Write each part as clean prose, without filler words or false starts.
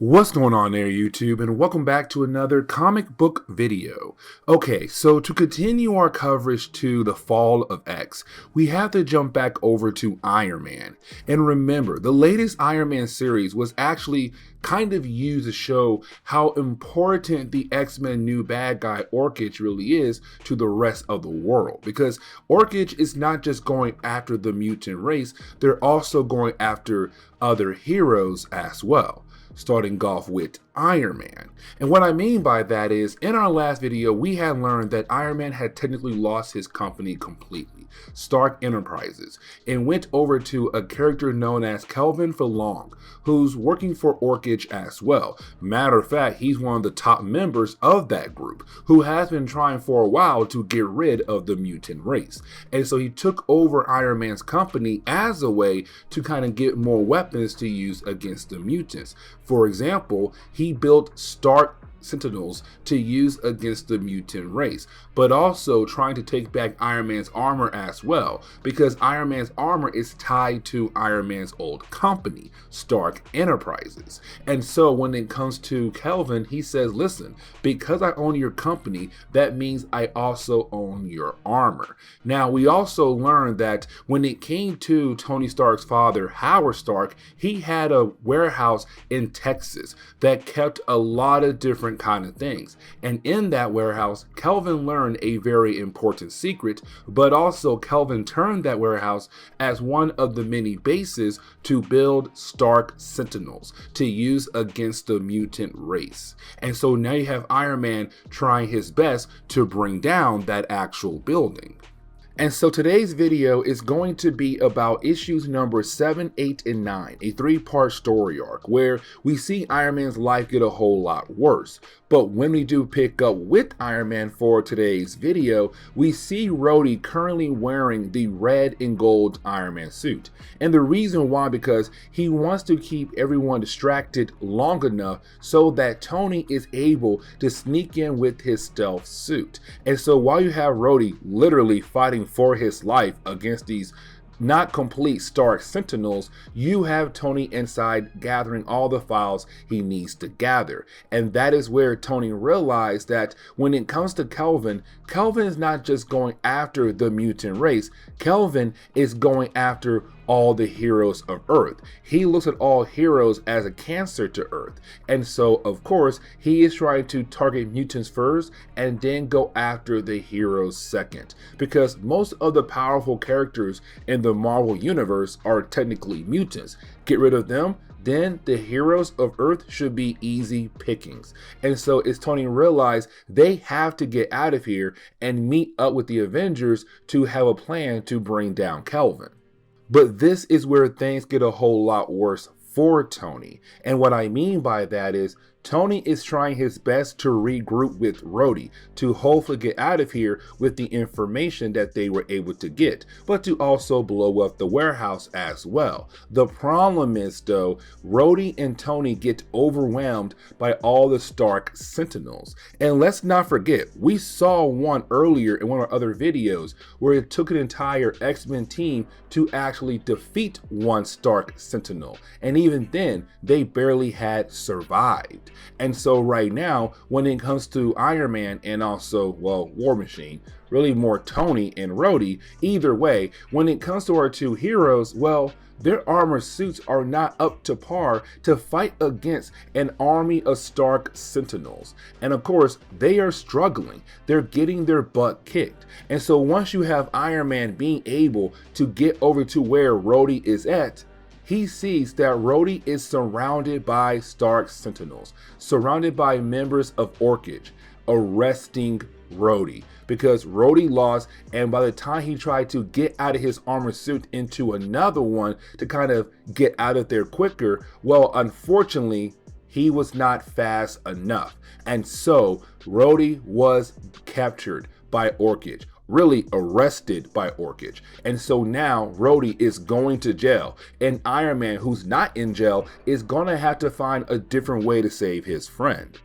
What's going on there, YouTube, and welcome back to another comic book video. Okay, so to continue our coverage to the fall of X, we have to jump back over to Iron Man. And remember, the latest Iron Man series was actually kind of used to show how important the X-Men new bad guy Orchid really is to the rest of the world. Because Orchid is not just going after the mutant race, they're also going after other heroes as well, starting off with Iron Man. And what I mean by that is, in our last video, we had learned that Iron Man had technically lost his company completely, Stark Enterprises, and went over to a character known as Kelvin Long, who's working for Orchid as well. Matter of fact, he's one of the top members of that group, who has been trying for a while to get rid of the mutant race. And so he took over Iron Man's company as a way to kind of get more weapons to use against the mutants. For example, he built Stark Sentinels to use against the mutant race, but also trying to take back Iron Man's armor as well, because Iron Man's armor is tied to Iron Man's old company, Stark Enterprises. And so when it comes to Kelvin, he says, listen, because I own your company, that means I also own your armor. Now, we also learned that when it came to Tony Stark's father, Howard Stark, he had a warehouse in Texas that kept a lot of different kind of things. And in that warehouse, Kelvin learned a very important secret, but also Kelvin turned that warehouse as one of the many bases to build Stark Sentinels to use against the mutant race. And so now you have Iron Man trying his best to bring down that actual building. And so today's video is going to be about issues number 7, 8, and 9, a 3-part story arc where we see Iron Man's life get a whole lot worse. But when we do pick up with Iron Man for today's video, we see Rhodey currently wearing the red and gold Iron Man suit. And the reason why, because he wants to keep everyone distracted long enough so that Tony is able to sneak in with his stealth suit. And so while you have Rhodey literally fighting for his life against these not complete Stark Sentinels, you have Tony inside gathering all the files he needs to gather. And that is where Tony realized that when it comes to Kelvin, Kelvin is not just going after the mutant race, Kelvin is going after all the heroes of Earth. He looks at all heroes as a cancer to Earth. And so, of course, he is trying to target mutants first and then go after the heroes second. Because most of the powerful characters in the Marvel Universe are technically mutants. Get rid of them, then the heroes of Earth should be easy pickings. And so as Tony realized, they have to get out of here and meet up with the Avengers to have a plan to bring down Kelvin. But this is where things get a whole lot worse for Tony. And what I mean by that is Tony is trying his best to regroup with Rhodey to hopefully get out of here with the information that they were able to get, but to also blow up the warehouse as well. The problem is though, Rhodey and Tony get overwhelmed by all the Stark Sentinels. And let's not forget, we saw one earlier in one of our other videos where it took an entire X-Men team to actually defeat one Stark Sentinel. And even then, they barely had survived. And so right now, when it comes to Iron Man and also, well, War Machine, really more Tony and Rhodey, either way, when it comes to our two heroes, well, their armor suits are not up to par to fight against an army of Stark Sentinels. And of course, they are struggling. They're getting their butt kicked. And so once you have Iron Man being able to get over to where Rhodey is at, he sees that Rhodey is surrounded by Stark Sentinels, surrounded by members of Orchid, arresting Rhodey because Rhodey lost, and by the time he tried to get out of his armor suit into another one to kind of get out of there quicker, well, unfortunately, he was not fast enough. And so Rhodey was captured by Orchid, really arrested by Orchid. And so now Rhodey is going to jail, and Iron Man, who's not in jail, is gonna have to find a different way to save his friend.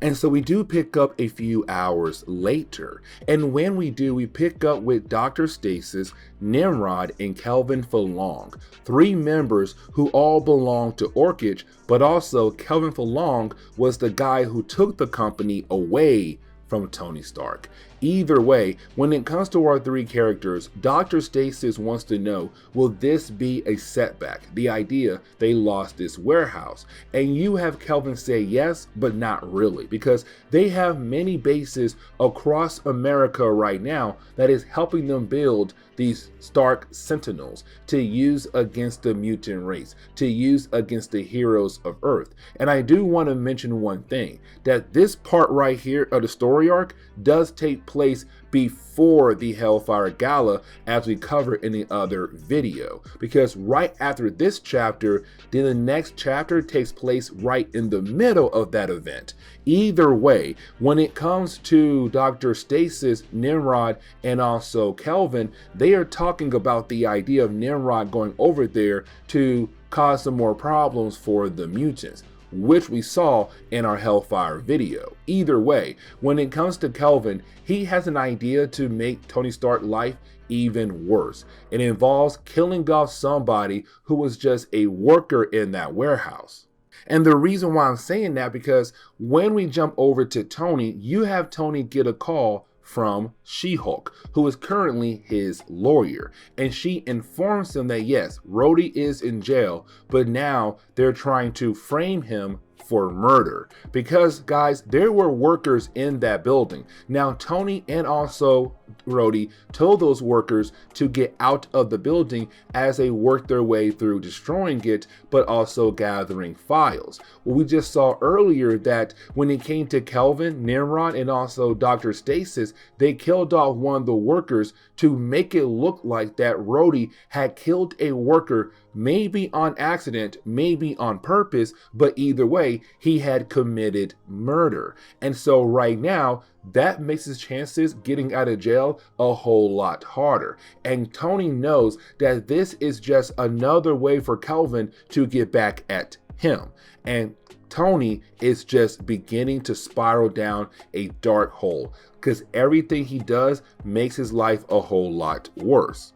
And so we do pick up a few hours later. And when we do, we pick up with Dr. Stasis, Nimrod, and Kelvin Falong, 3 members who all belong to Orchid, but also Kelvin Falong was the guy who took the company away from Tony Stark. Either way, when it comes to our 3 characters, Dr. Stasis wants to know, will this be a setback? The idea they lost this warehouse. And you have Kelvin say yes, but not really, because they have many bases across America right now that is helping them build these Stark Sentinels to use against the mutant race, to use against the heroes of Earth. And I do want to mention one thing, that this part right here of the story arc does take place before the Hellfire Gala, as we covered in the other video, because right after this chapter, then the next chapter takes place right in the middle of that event. Either way, when it comes to Dr. Stasis, Nimrod, and also Kelvin, they are talking about the idea of Nimrod going over there to cause some more problems for the mutants, which we saw in our Hellfire video. Either way, when it comes to Kelvin, he has an idea to make Tony Stark's life even worse. It involves killing off somebody who was just a worker in that warehouse. And the reason why I'm saying that, because when we jump over to Tony, you have Tony get a call from She-Hulk, who is currently his lawyer. And she informs him that yes, Rhodey is in jail, but now they're trying to frame him for murder. Because guys, there were workers in that building. Now Tony and also Rhodey told those workers to get out of the building as they worked their way through destroying it, but also gathering files. Well, we just saw earlier that when it came to Kelvin, Nimrod, and also Dr. Stasis, they killed off one of the workers to make it look like that Rhodey had killed a worker, maybe on accident, maybe on purpose, but either way, he had committed murder. And so right now, that makes his chances getting out of jail a whole lot harder. And Tony knows that this is just another way for Kelvin to get back at him. And Tony is just beginning to spiral down a dark hole, because everything he does makes his life a whole lot worse.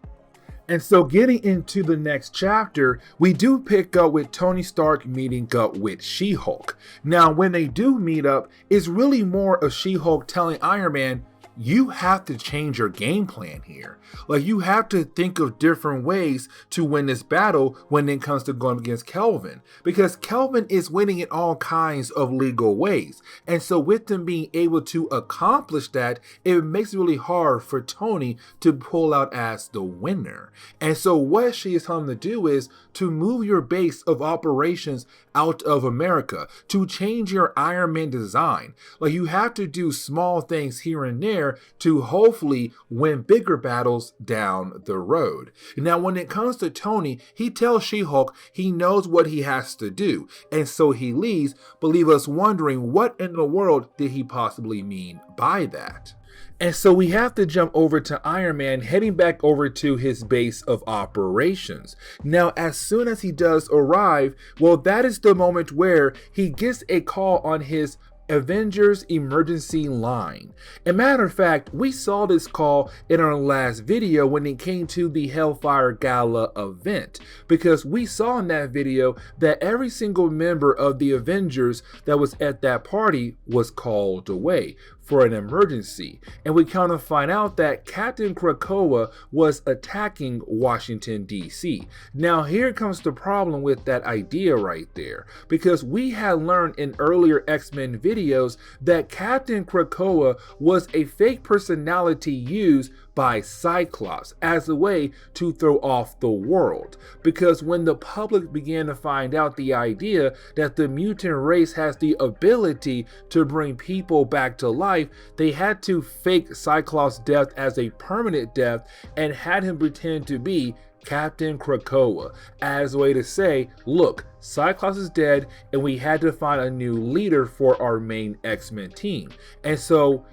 And so getting into the next chapter, we do pick up with Tony Stark meeting up with She-Hulk. Now, when they do meet up, it's really more of She-Hulk telling Iron Man, you have to change your game plan here. Like, you have to think of different ways to win this battle when it comes to going against Kelvin, because Kelvin is winning in all kinds of legal ways. And so with them being able to accomplish that, it makes it really hard for Tony to pull out as the winner. And so what she is telling him to do is to move your base of operations out of America, to change your Iron Man design. Like, you have to do small things here and there to hopefully win bigger battles down the road. Now, when it comes to Tony, he tells She-Hulk he knows what he has to do, and so he leaves, but leave us wondering what in the world did he possibly mean by that. And so we have to jump over to Iron Man heading back over to his base of operations. Now, as soon as he does arrive, well, that is the moment where he gets a call on his Avengers emergency line. As a matter of fact, we saw this call in our last video when it came to the Hellfire Gala event, because we saw in that video that every single member of the Avengers that was at that party was called away for an emergency. And we kind of find out that Captain Krakoa was attacking Washington, D.C. Now, here comes the problem with that idea right there, because we had learned in earlier X-Men videos that Captain Krakoa was a fake personality used by Cyclops as a way to throw off the world. Because when the public began to find out the idea that the mutant race has the ability to bring people back to life, they had to fake Cyclops' death as a permanent death and had him pretend to be Captain Krakoa as a way to say, look, Cyclops is dead and we had to find a new leader for our main X-Men team. And so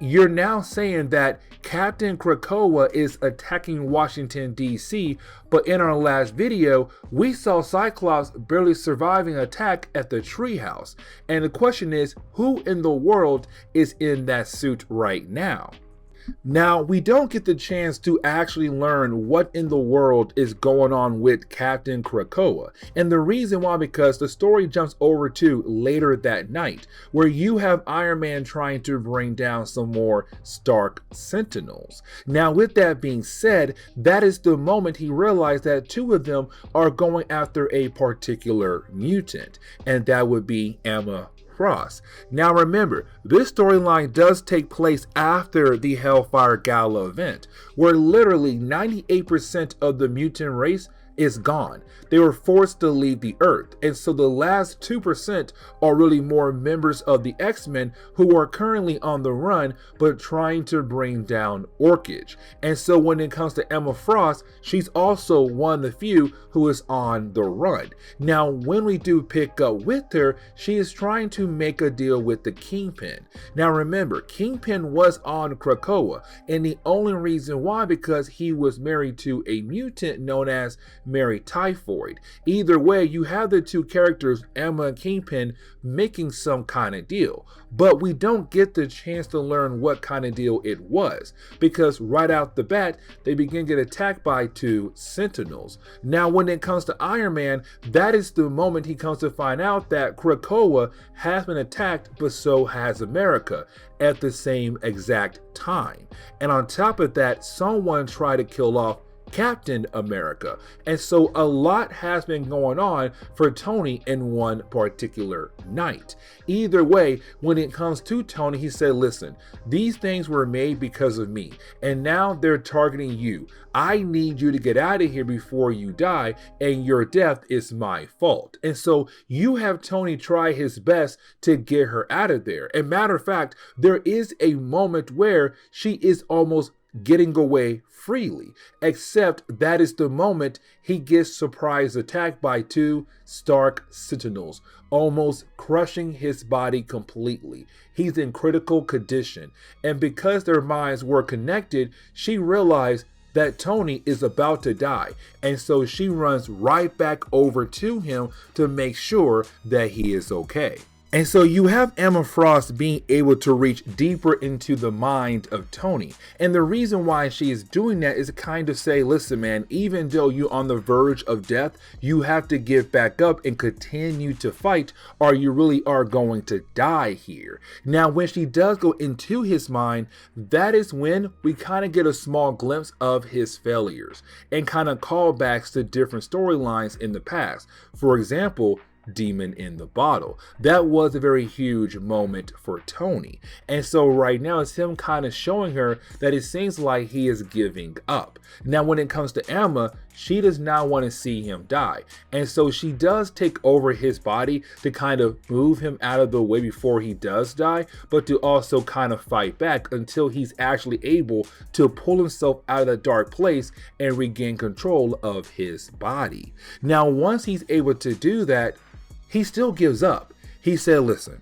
you're now saying that Captain Krakoa is attacking Washington, D.C., but in our last video, we saw Cyclops barely surviving an attack at the treehouse. And the question is, who in the world is in that suit right now? Now, we don't get the chance to actually learn what in the world is going on with Captain Krakoa. And the reason why, because the story jumps over to later that night, where you have Iron Man trying to bring down some more Stark Sentinels. Now, with that being said, that is the moment he realized that two of them are going after a particular mutant, and that would be Emma Frost. Now remember, this storyline does take place after the Hellfire Gala event, where literally 98% of the mutant race is gone. They were forced to leave the Earth, and so the last 2% are really more members of the X-Men who are currently on the run but trying to bring down Orchid. And so when it comes to Emma Frost, she's also one of the few who is on the run. Now when we do pick up with her, she is trying to make a deal with the Kingpin. Now remember, Kingpin was on Krakoa, and the only reason why, because he was married to a mutant known as Mary Typhoid. Either way, you have the two characters, Emma and Kingpin, making some kind of deal. But we don't get the chance to learn what kind of deal it was, because right out the bat, they begin to get attacked by two Sentinels. Now, when it comes to Iron Man, that is the moment he comes to find out that Krakoa has been attacked, but so has America at the same exact time. And on top of that, someone tried to kill off Captain America. And so a lot has been going on for Tony in one particular night. Either way, when it comes to Tony, he said, listen, these things were made because of me, and now they're targeting you. I need you to get out of here before you die, and your death is my fault. And so you have Tony try his best to get her out of there. And matter of fact, there is a moment where she is almost getting away freely, except that is the moment he gets surprise attacked by two Stark Sentinels, almost crushing his body completely. He's in critical condition, and because their minds were connected, she realized that Tony is about to die, and so she runs right back over to him to make sure that he is okay. And so you have Emma Frost being able to reach deeper into the mind of Tony. And the reason why she is doing that is to kind of say, listen, man, even though you're on the verge of death, you have to get back up and continue to fight, or you really are going to die here. Now, when she does go into his mind, that is when we kind of get a small glimpse of his failures and kind of callbacks to different storylines in the past. For example, Demon in the Bottle. That was a very huge moment for Tony. And so right now it's him kind of showing her that it seems like he is giving up. Now when it comes to Emma, she does not want to see him die. And so she does take over his body to kind of move him out of the way before he does die, but to also kind of fight back until he's actually able to pull himself out of that dark place and regain control of his body. Now once he's able to do that, he still gives up. He said, listen,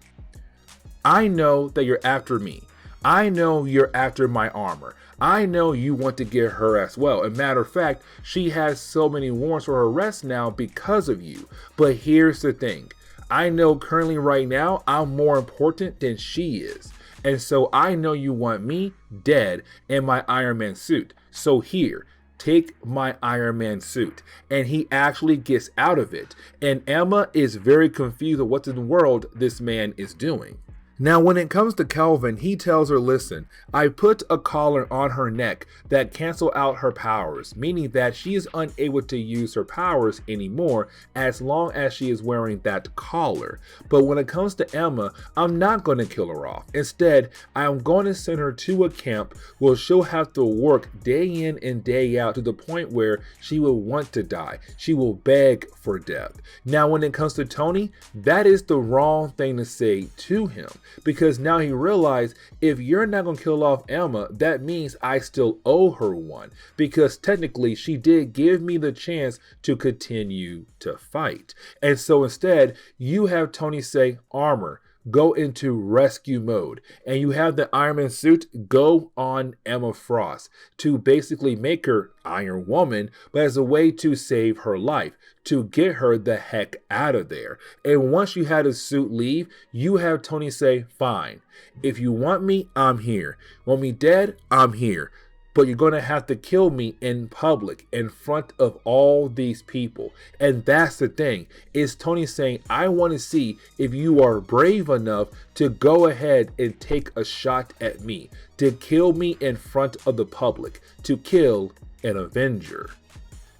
I know that you're after me. I know you're after my armor. I know you want to get her as well. As a matter of fact, she has so many warrants for her arrest now because of you. But here's the thing. I know currently right now, I'm more important than she is. And so I know you want me dead in my Iron Man suit. So here, take my Iron Man suit. And he actually gets out of it. And Emma is very confused of what in the world this man is doing. Now, when it comes to Kelvin, he tells her, listen, I put a collar on her neck that cancel out her powers, meaning that she is unable to use her powers anymore as long as she is wearing that collar. But when it comes to Emma, I'm not going to kill her off. Instead, I'm going to send her to a camp where she'll have to work day in and day out to the point where she will want to die. She will beg for death. Now, when it comes to Tony, that is the wrong thing to say to him. Because now he realized, if you're not going to kill off Emma, that means I still owe her one. Because technically, she did give me the chance to continue to fight. And so instead, you have Tony say, armor, go into rescue mode. And you have the Iron Man suit go on Emma Frost to basically make her Iron Woman, but as a way to save her life, to get her the heck out of there. And once you had a suit leave, you have Tony say, fine, if you want me, I'm here. Want me dead? I'm here. But you're going to have to kill me in public, in front of all these people. And that's the thing, is Tony saying, I want to see if you are brave enough to go ahead and take a shot at me, to kill me in front of the public, to kill an Avenger.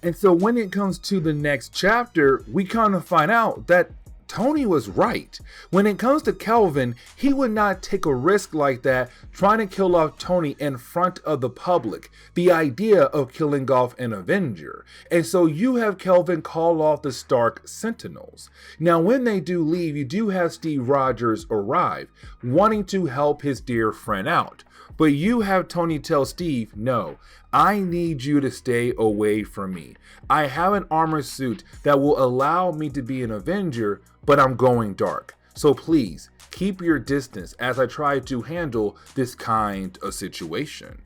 And so when it comes to the next chapter, we kind of find out that Tony was right. When it comes to Kelvin, he would not take a risk like that trying to kill off Tony in front of the public. The idea of killing off an Avenger. And so you have Kelvin call off the Stark Sentinels. Now when they do leave, you do have Steve Rogers arrive, wanting to help his dear friend out. But you have Tony tell Steve, no, I need you to stay away from me. I have an armor suit that will allow me to be an Avenger, but I'm going dark. So please, keep your distance as I try to handle this kind of situation.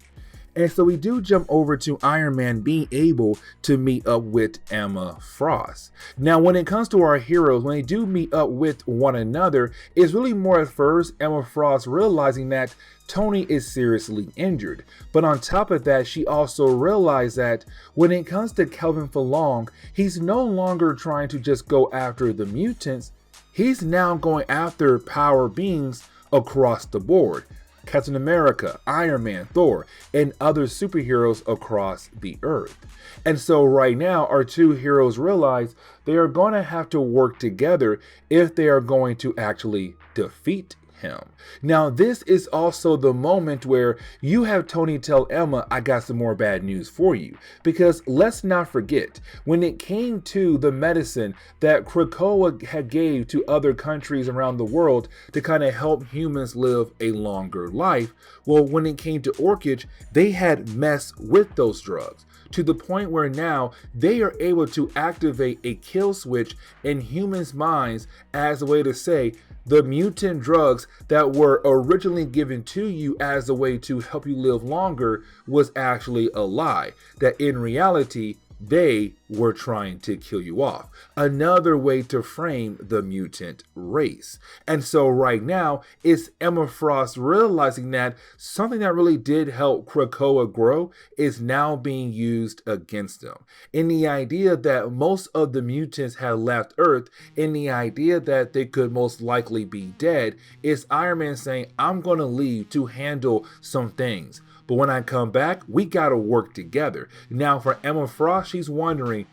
And so we do jump over to Iron Man being able to meet up with Emma Frost. Now, when it comes to our heroes, when they do meet up with one another, it's really more at first Emma Frost realizing that Tony is seriously injured. But on top of that, she also realized that when it comes to Kelvin Furlong, he's no longer trying to just go after the mutants. He's now going after power beings across the board. Captain America, Iron Man, Thor, and other superheroes across the earth. And so right now, our two heroes realize they are going to have to work together if they are going to actually defeat him. Now, this is also the moment where you have Tony tell Emma, I got some more bad news for you. Because let's not forget, when it came to the medicine that Krakoa had gave to other countries around the world to kind of help humans live a longer life, well, when it came to Orchid, they had messed with those drugs, to the point where now they are able to activate a kill switch in humans' minds as a way to say, the mutant drugs that were originally given to you as a way to help you live longer was actually a lie. That in reality, they were trying to kill you off. Another way to frame the mutant race. And so right now, it's Emma Frost realizing that something that really did help Krakoa grow is now being used against them. In the idea that most of the mutants had left Earth, in the idea that they could most likely be dead, is Iron Man saying, I'm going to leave to handle some things. But when I come back, we gotta work together. Now for Emma Frost, she's wondering,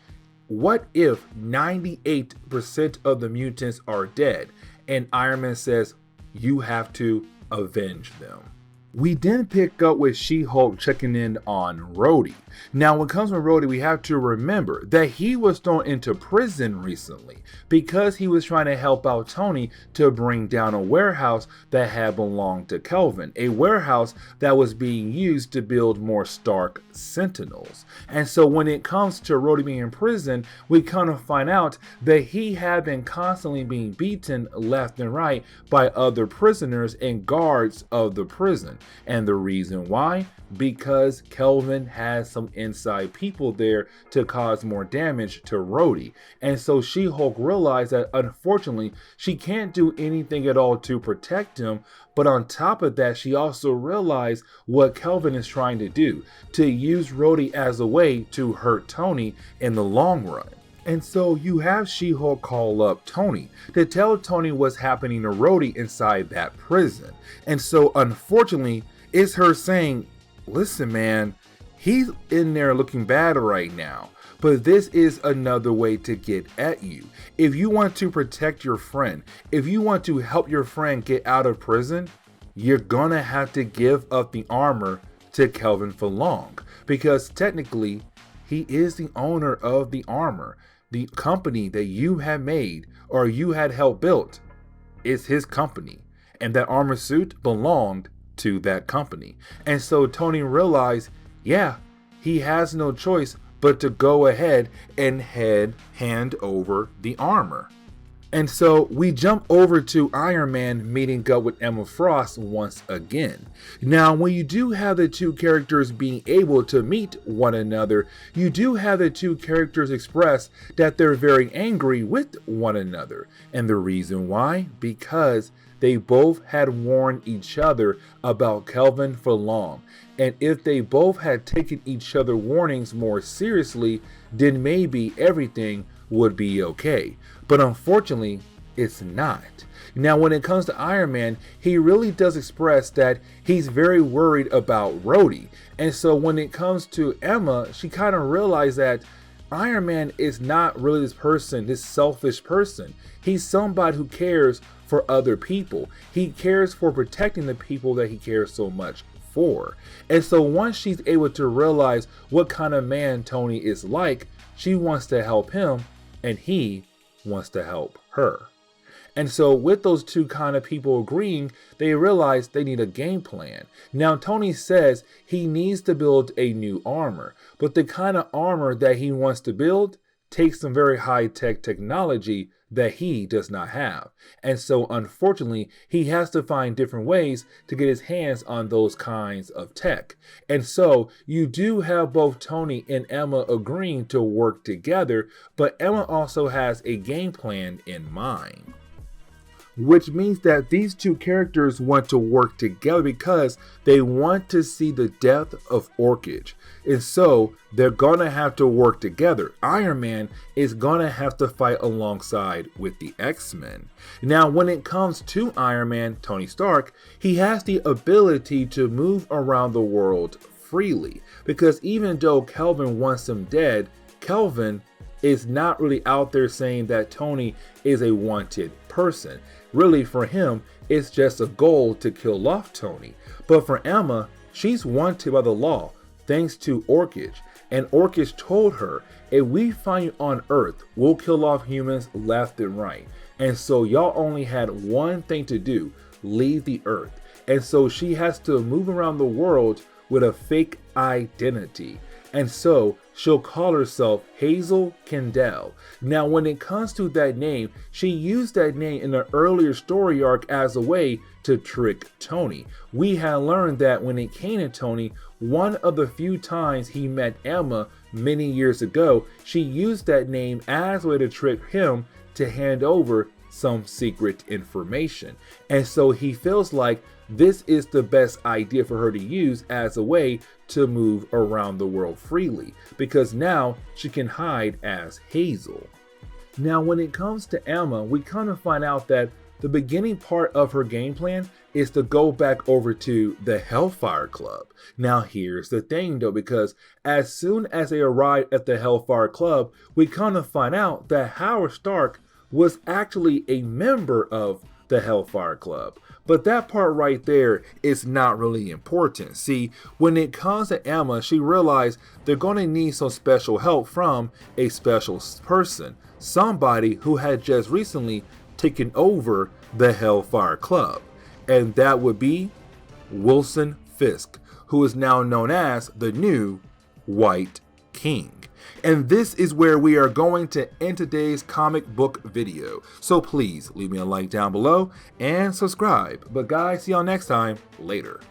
what if 98% of the mutants are dead? And Iron Man says, you have to avenge them. We then pick up with She-Hulk checking in on Rhodey. Now, when it comes to Rhodey, we have to remember that he was thrown into prison recently because he was trying to help out Tony to bring down a warehouse that had belonged to Kelvin, a warehouse that was being used to build more Stark Sentinels. And so when it comes to Rhodey being in prison, we kind of find out that he had been constantly being beaten left and right by other prisoners and guards of the prison. And the reason why? Because Kelvin has some inside people there to cause more damage to Rhodey. And so She-Hulk realized that unfortunately she can't do anything at all to protect him. But on top of that, she also realized what Kelvin is trying to do, to use Rhodey as a way to hurt Tony in the long run. And so you have She-Hulk call up Tony to tell Tony what's happening to Rhodey inside that prison. And so unfortunately, it's her saying, listen man, he's in there looking bad right now, but this is another way to get at you. If you want to protect your friend, if you want to help your friend get out of prison, you're gonna have to give up the armor to Kelvin Furlong, because technically he is the owner of the armor. The company that you had made or you had helped built is his company, and that armor suit belonged to that company. And so Tony realized, yeah, he has no choice but to go ahead and hand over the armor. And so we jump over to Iron Man meeting up with Emma Frost once again. Now, when you do have the two characters being able to meet one another, you do have the two characters express that they're very angry with one another. And the reason why? Because they both had warned each other about Kelvin for long. And if they both had taken each other's warnings more seriously, then maybe everything would be okay. But unfortunately, it's not. Now, when it comes to Iron Man, he really does express that he's very worried about Rhodey. And so when it comes to Emma, she kind of realized that Iron Man is not really this person, this selfish person. He's somebody who cares for other people. He cares for protecting the people that he cares so much for. And so once she's able to realize what kind of man Tony is like, she wants to help him and he wants to help her. And so with those two kind of people agreeing, they realize they need a game plan. Now, Tony says he needs to build a new armor, but the kind of armor that he wants to build takes some very high-tech technology that he does not have. And so unfortunately, he has to find different ways to get his hands on those kinds of tech. And so you do have both Tony and Emma agreeing to work together, but Emma also has a game plan in mind. Which means that these two characters want to work together because they want to see the death of Orchid. And so they're gonna have to work together. Iron Man is gonna have to fight alongside with the X-Men. Now, when it comes to Iron Man, Tony Stark, he has the ability to move around the world freely. Because even though Kelvin wants him dead, Kelvin is not really out there saying that Tony is a wanted person. Really, for him, it's just a goal to kill off Tony. But for Emma, she's wanted by the law, thanks to Orchid. And Orchid told her, if we find you on Earth, we'll kill off humans left and right. And so y'all only had one thing to do, leave the Earth. And so she has to move around the world with a fake identity. And so she'll call herself Hazel Kendall. Now, when it comes to that name, she used that name in an earlier story arc as a way to trick Tony. We had learned that when it came to Tony, one of the few times he met Emma many years ago, she used that name as a way to trick him to hand over some secret information. And so he feels like this is the best idea for her to use as a way to move around the world freely, because now she can hide as Hazel. Now, when it comes to Emma, we kind of find out that the beginning part of her game plan is to go back over to the Hellfire Club. Now, here's the thing though, because as soon as they arrive at the Hellfire Club, we kind of find out that Howard Stark was actually a member of the Hellfire Club. But that part right there is not really important. See, when it comes to Emma, she realized they're going to need some special help from a special person. Somebody who had just recently taken over the Hellfire Club. And that would be Wilson Fisk, who is now known as the new White King. And this is where we are going to end today's comic book video. So please leave me a like down below and subscribe. But guys, see y'all next time. Later.